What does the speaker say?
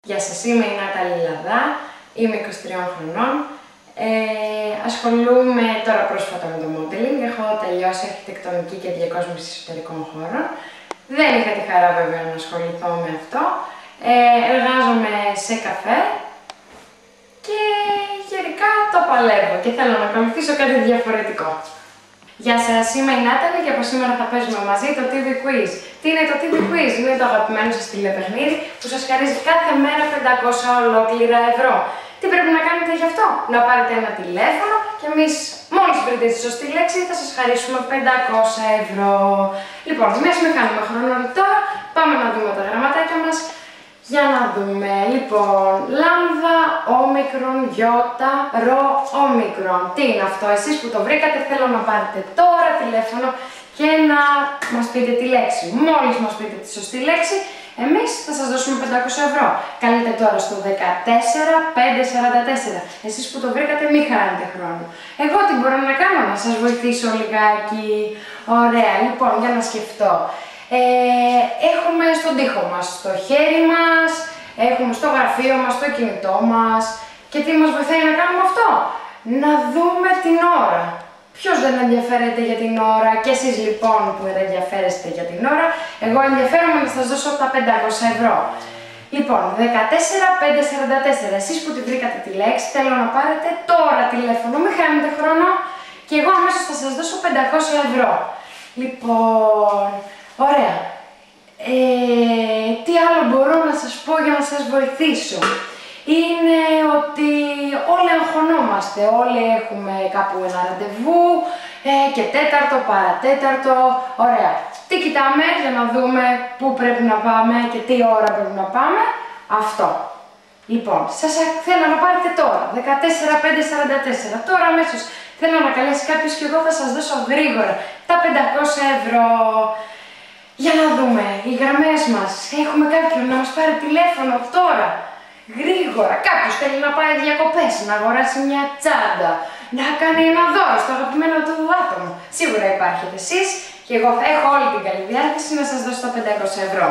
Γεια σας, είμαι η Νάταλη Λαδά, είμαι 23 χρονών. Ασχολούμαι τώρα πρόσφατα με το modeling, έχω τελειώσει αρχιτεκτονική και διακόσμηση εσωτερικών χώρων. Δεν είχα τη χαρά βέβαια να ασχοληθώ με αυτό. Εργάζομαι σε καφέ και γενικά το παλεύω και θέλω να ακολουθήσω κάτι διαφορετικό. Γεια σας, είμαι η Νάταλη και από σήμερα θα παίζουμε μαζί το TV Quiz. Τι είναι το TV Quiz? Είναι το αγαπημένο σας τηλεπαιχνίδι που σας χαρίζει κάθε μέρα 500 ολόκληρα ευρώ. Τι πρέπει να κάνετε γι' αυτό? Να πάρετε ένα τηλέφωνο και εμείς μόλις βρείτε τη σωστή λέξη θα σας χαρίσουμε 500 ευρώ. Λοιπόν, μέσα μην χάνουμε χρόνο τώρα, πάμε να δούμε τα γραμματάκια μας. Για να δούμε, λοιπόν, λάμδα, όμικρον, γιώτα, ρο, όμικρον. Τι είναι αυτό? Εσείς που το βρήκατε θέλω να πάρετε τώρα τηλέφωνο και να μας πείτε τη λέξη. Μόλις μας πείτε τη σωστή λέξη, εμείς θα σας δώσουμε 500 ευρώ. Καλείτε τώρα στο 14544. Εσείς που το βρήκατε μη χάνετε χρόνο. Εγώ τι μπορώ να κάνω? Να σας βοηθήσω λιγάκι. Ωραία, λοιπόν, για να σκεφτώ. Έχουμε στον τοίχο μας, στο χέρι μας, έχουμε στο γραφείο μας, στο κινητό μας. Και τι μας βοηθάει να κάνουμε αυτό? Να δούμε την ώρα. Ποιος δεν ενδιαφέρεται για την ώρα? Και εσείς λοιπόν που δεν ενδιαφέρεστε για την ώρα, εγώ ενδιαφέρομαι να σας δώσω τα 500 ευρώ. Λοιπόν, 14544. Εσείς που τη βρήκατε τη λέξη, θέλω να πάρετε τώρα τηλέφωνο, μην χάνετε χρόνο και εγώ αμέσως θα σας δώσω 500 ευρώ. Λοιπόν, ωραία. Τι άλλο μπορώ να σας πω για να σας βοηθήσω? Είναι ότι όλοι αγχωνόμαστε, όλοι έχουμε κάπου ένα ραντεβού και τέταρτο, παρατέταρτο. Ωραία. Τι κοιτάμε για να δούμε πού πρέπει να πάμε και τι ώρα πρέπει να πάμε? Αυτό. Λοιπόν, σας θέλω να πάρετε τώρα, 14544. Τώρα αμέσως θέλω να καλέσει κάποιος και εγώ θα σας δώσω γρήγορα τα 500 ευρώ. Για να δούμε, οι γραμμές μας, έχουμε κάποιον να μας πάρει τηλέφωνο τώρα. Γρήγορα, κάποιος θέλει να πάει διακοπές, να αγοράσει μια τσάντα, να κάνει ένα δώρο στο αγαπημένο του άτομο. Σίγουρα υπάρχετε εσείς και εγώ θα έχω όλη την καλή διάθεση να σας δώσω τα 500 ευρώ.